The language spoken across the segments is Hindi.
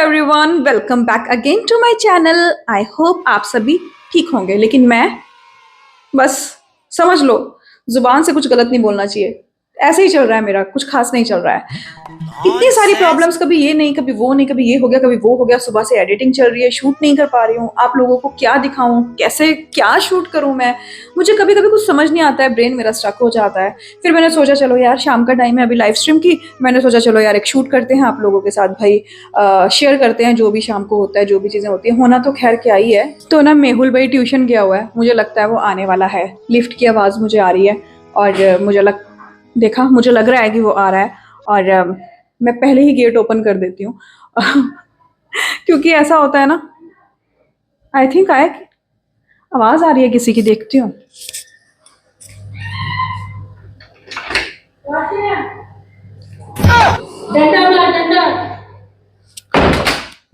Everyone, welcome back again to my channel. I hope आप सभी ठीक होंगे, लेकिन मैं बस समझ लो जुबान से कुछ गलत नहीं बोलना चाहिए। ऐसे ही चल रहा है, मेरा कुछ खास नहीं चल रहा है। इतनी सारी प्रॉब्लम्स, कभी ये नहीं कभी वो नहीं, कभी ये हो गया कभी वो हो गया। सुबह से एडिटिंग चल रही है, शूट नहीं कर पा रही हूँ। आप लोगों को क्या दिखाऊं, कैसे क्या शूट करूं मैं, मुझे कभी कभी कुछ समझ नहीं आता है, ब्रेन मेरा स्टक हो जाता है। फिर मैंने सोचा चलो यार शाम का टाइम है, अभी लाइव स्ट्रीम की, मैंने सोचा चलो यार एक शूट करते हैं आप लोगों के साथ भाई। शेयर करते हैं जो भी शाम को होता है, जो भी चीजें होती है। होना तो खैर क्या ही है। तो ना मेहुल भाई ट्यूशन गया हुआ है, मुझे लगता है वो आने वाला है। लिफ्ट की आवाज मुझे आ रही है और मुझे लग रहा है कि वो आ रहा है। और मैं पहले ही गेट ओपन कर देती हूँ क्योंकि ऐसा होता है ना। आई थिंक आया कि आवाज आ रही है किसी की, देखती हूँ।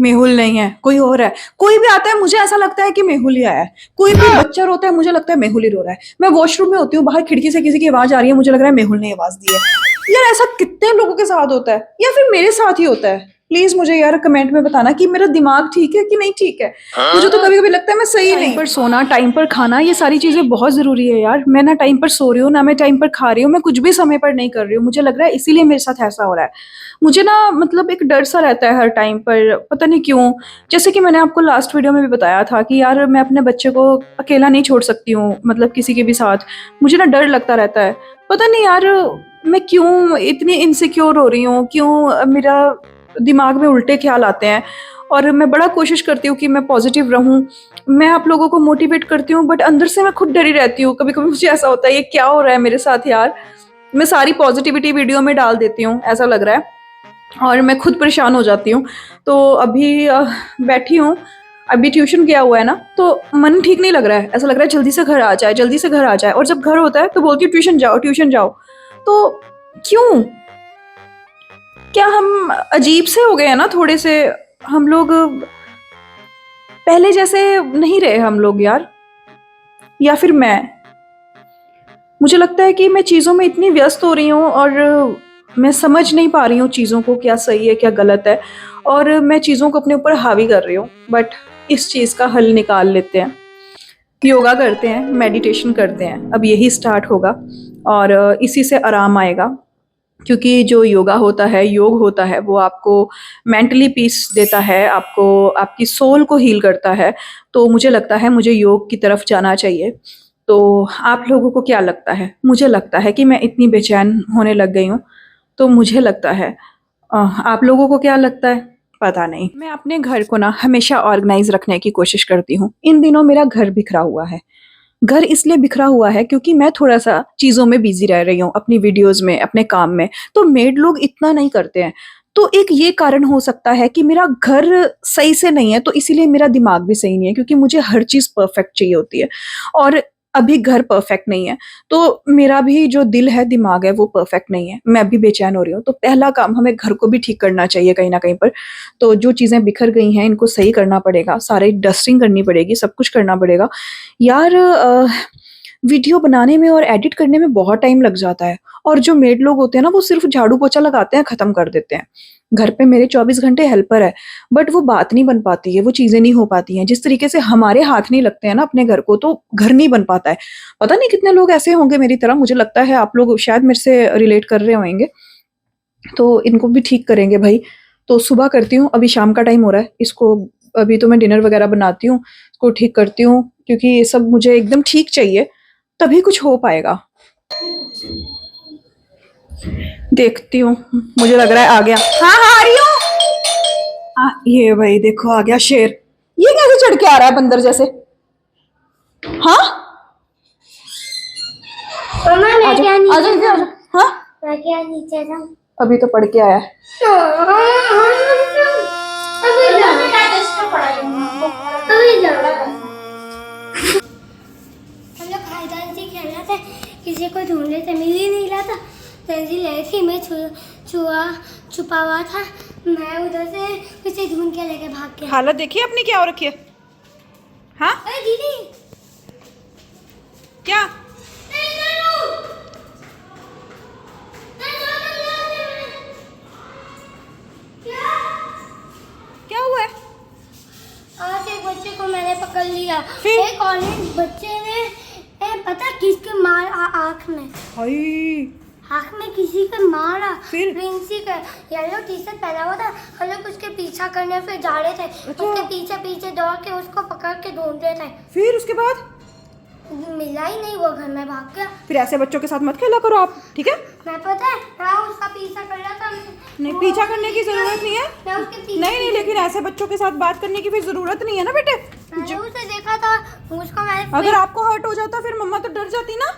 मेहुल नहीं है, कोई और है। कोई भी आता है मुझे ऐसा लगता है कि मेहुल ही आया है। कोई भी बच्चा रोता है मुझे लगता है मेहुल ही रो रहा है। मैं वॉशरूम में होती हूँ, बाहर खिड़की से किसी की आवाज आ रही है, मुझे लग रहा है मेहुल ने आवाज दी है। यार ऐसा कितने लोगों के साथ होता है, या फिर मेरे साथ ही होता है? प्लीज मुझे यार कमेंट में बताना कि मेरा दिमाग ठीक है कि नहीं ठीक है। मुझे तो कभी कभी लगता है मैं सही नहीं। टाइम पर सोना, टाइम पर खाना, ये सारी चीजें बहुत जरूरी है यार। मैं ना टाइम पर सो रही हूँ, ना मैं टाइम पर खा रही हूँ, मैं कुछ भी समय पर नहीं कर रही हूँ। मुझे लग रहा है इसीलिए मेरे साथ ऐसा हो रहा है। मुझे ना मतलब एक डर सा रहता है हर टाइम पर, पता नहीं क्यों। जैसे कि मैंने आपको लास्ट वीडियो में भी बताया था कि यार मैं अपने बच्चे को अकेला नहीं छोड़ सकती हूँ, मतलब किसी के भी साथ। मुझे ना डर लगता रहता है। पता नहीं यार मैं क्यों इतनी इनसिक्योर हो रही हूँ, क्यों मेरा दिमाग में उल्टे ख्याल आते हैं। और मैं बड़ा कोशिश करती हूँ कि मैं पॉजिटिव रहूँ, मैं आप लोगों को मोटिवेट करती हूँ, बट अंदर से मैं खुद डरी रहती हूँ। कभी कभी मुझे ऐसा होता है ये क्या हो रहा है मेरे साथ यार। मैं सारी पॉजिटिविटी वीडियो में डाल देती हूँ, ऐसा लग रहा है, और मैं खुद परेशान हो जाती हूँ। तो अभी बैठी हूँ। अभी ट्यूशन गया हुआ है ना, तो मन ठीक नहीं लग रहा है। ऐसा लग रहा है जल्दी से घर आ जाए, जल्दी से घर आ जाए। और जब घर होता है तो बोलती हूँ ट्यूशन जाओ, ट्यूशन जाओ। तो क्यों, क्या हम अजीब से हो गए हैं ना थोड़े से? हम लोग पहले जैसे नहीं रहे हम लोग यार। या फिर मुझे लगता है कि मैं चीज़ों में इतनी व्यस्त हो रही हूँ और मैं समझ नहीं पा रही हूँ चीज़ों को, क्या सही है क्या गलत है। और मैं चीज़ों को अपने ऊपर हावी कर रही हूँ। बट इस चीज़ का हल निकाल लेते हैं, योगा करते हैं, मेडिटेशन करते हैं। अब यही स्टार्ट होगा और इसी से आराम आएगा। क्योंकि जो योगा होता है, योग होता है, वो आपको मेंटली पीस देता है, आपको आपकी सोल को हील करता है। तो मुझे लगता है मुझे योग की तरफ जाना चाहिए। तो आप लोगों को क्या लगता है? मुझे लगता है कि मैं इतनी बेचैन होने लग गई हूँ, तो मुझे लगता है आप लोगों को क्या लगता है पता नहीं। मैं अपने घर को ना हमेशा ऑर्गेनाइज रखने की कोशिश करती हूँ। इन दिनों मेरा घर बिखरा हुआ है। घर इसलिए बिखरा हुआ है क्योंकि मैं थोड़ा-सा चीज़ों में बिज़ी रह रही हूँ, अपनी वीडियोज़ में, अपने काम में। तो मेड लोग इतना नहीं करते हैं। तो एक ये कारण हो सकता है कि मेरा घर सही से नहीं है, तो इसीलिए मेरा दिमाग भी सही नहीं है, क्योंकि मुझे हर चीज़ परफ़ेक्ट चाहिए होती है। और अभी घर परफ़ेक्ट नहीं है, तो मेरा भी जो दिल है, दिमाग है, वो परफ़ेक्ट नहीं है। मैं भी बेचैन हो रही हूँ। तो पहला काम हमें घर को भी ठीक करना चाहिए कहीं न कहीं पर। तो जो चीज़ें बिखर गई हैं, इनको सही करना पड़ेगा, सारे डस्टिंग करनी पड़ेगी, सब कुछ करना पड़ेगा। यार वीडियो बनाने में और एडिट करने में बहुत टाइम लग जाता है। और जो मेड लोग होते हैं ना, वो सिर्फ़ झाड़ू-पोछा लगाते हैं, ख़त्म कर देते हैं। घर पे मेरे 24 घंटे हेल्पर है, बट वो बात नहीं बन पाती है, वो चीज़ें नहीं हो पाती हैं। जिस तरीके से हमारे हाथ नहीं लगते हैं ना अपने घर को, तो घर नहीं बन पाता है। पता नहीं कितने लोग ऐसे होंगे मेरी तरह, मुझे लगता है आप लोग शायद मेरे से रिलेट कर रहे होंगे। तो इनको भी ठीक करेंगे भई। तो सुबह करती हूँ, अभी शाम का टाइम हो रहा है, इसको अभी तो मैं डिनर वग़ैरह बनाती हूँ, इसको ठीक करती हूँ, क्योंकि ये सब मुझे एकदम ठीक चाहिए, तभी कुछ हो पाएगा। देखती हूँ, मुझे लग रहा है आ गया। हाँ, हाँ, आ रही हूँ। ये भई देखो आ गया शेर। ये कैसे चढ़ के आ रहा है बंदर जैसे? हाँ? मम्मा मैं आजा, क्या आजा नीचे जल्दी आजा। जाऊँ? हाँ? मैं क्या नीचे जाऊँ? अभी तो पढ़ के आया है। अभी जाओ। हम लोग खाईदान से खेल रहे थे, किसी को ढूंढ रहे थे, मिल ही नहीं रहा था। तंजी ले थी, मैं छुपा हुआ था। मैं उधर से उसे ढूंढ के लेके भाग गया। हालत देखिए अपनी क्या हो रखी है। हाँ? अरे दीदी क्या? क्या कर लिया। फिर? एक ऑरेंज बच्चे ने पता किसके मार आँख में, हाय आँख में किसी के मारा। फिर? प्रिंसी का येलो टी शर्ट पहना हुआ था। हम लोग उसके पीछा करने फिर जा रहे थे। अच्छा। उसके पीछे पीछे दौड़ के उसको पकड़ के ढूंढ रहे थे। फिर उसके बाद मिला ही नहीं, वो घर में भाग गया। फिर ऐसे बच्चों के साथ मत खेला करो आप, ठीक है? मैं पता है मैं उसका पीछा कर रहा था। नहीं, पीछा करने की जरूरत नहीं है। मैं उसके पीछे नहीं, लेकिन ऐसे बच्चों के साथ बात करने की फिर जरूरत नहीं है ना बेटे। मैंने उसे देखा था, उसको मैंने अगर आपको हर्ट हो जाता फिर मम्मा तो डर जाती ना।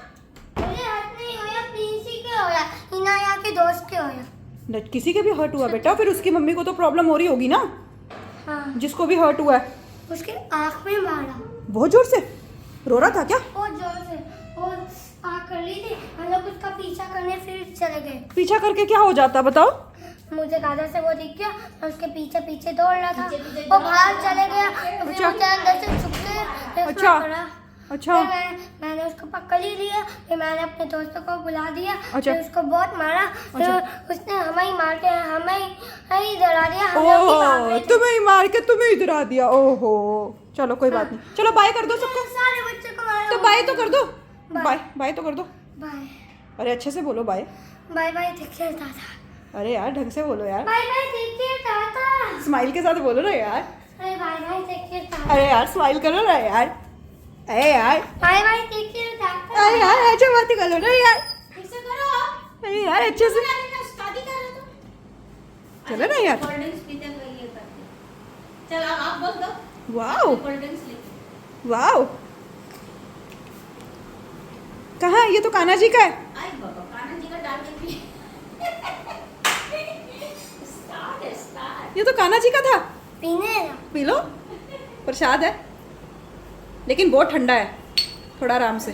मुझे हर्ट नहीं होया, प्रिंसी के होया, इनाया के दोस्त के होया। किसी के भी हर्ट हुआ बेटा, फिर उसकी मम्मी को तो प्रॉब्लम हो रही होगी ना, हाँ, जिसको भी हर्ट हुआ है। उसके आँख में मारा बहुत जोर से रो रहा था क्या? बहुत जोर से, और आँख कर ली थी। हम लोग उसका पीछा करने फिर चले गए। पीछा करके क्या हो जाता बताओ? मुझे दादा से वो दिख गया, मैं उसके पीछे पीछे दौड़ रहा था। वो बाहर चले गया, तो फिर अच्छा। मुझे अंदर से छुप के अच्छा। पड़ा। अच्छा। फिर मैंने उसको पकड़ ही लिया। फिर मैंने अपने दोस्तों को बुला दिया। अच्छा। फिर उसको बहुत मारा। फिर अच्छा। उसने हमें ही मार के हमें ही डरा दिया। हम लोग ही भाग रहे थे। तुम्हें ही मार के तुम्हें ही डरा दिया। ओहो, चलो कोई बात नहीं, चलो बाय कर दो सबको। सारे बच्चों को मारा। तो बाय तो कर दो, बाय। बाय बाय तो कर दो। बाय अरे अच्छे से बोलो bye. Bye bye, take care दादा। अरे यार ढंग से बोलो यार, बाय बाय, टेक केयर दादा। स्माइल के साथ बोलो ना यार। अरे बाय बाय, टेक केयर दादा। अरे यार स्माइल करो ना यार। अरे यार, बाय बाय, टेक केयर दादा। अरे यार ऐसे बात करो ना यार। ऐसे करो आप। अरे यार अच्छे से शादी कर रहे तो चलो ना यार। कोल्ड ड्रिंक्स पीते हुए ये करते। चल अब आप बोल दो। वाओ कोल्ड ड्रिंक्स लेके। वाओ, कहाँ है ये? तो कान्हा जी का है। आई बाबा, कान्हा जी का डाल के पी। स्टार्ट। ये तो कान्हा जी का था। पीने ना। पी लो, प्रसाद है, लेकिन बहुत ठंडा है, थोड़ा आराम से।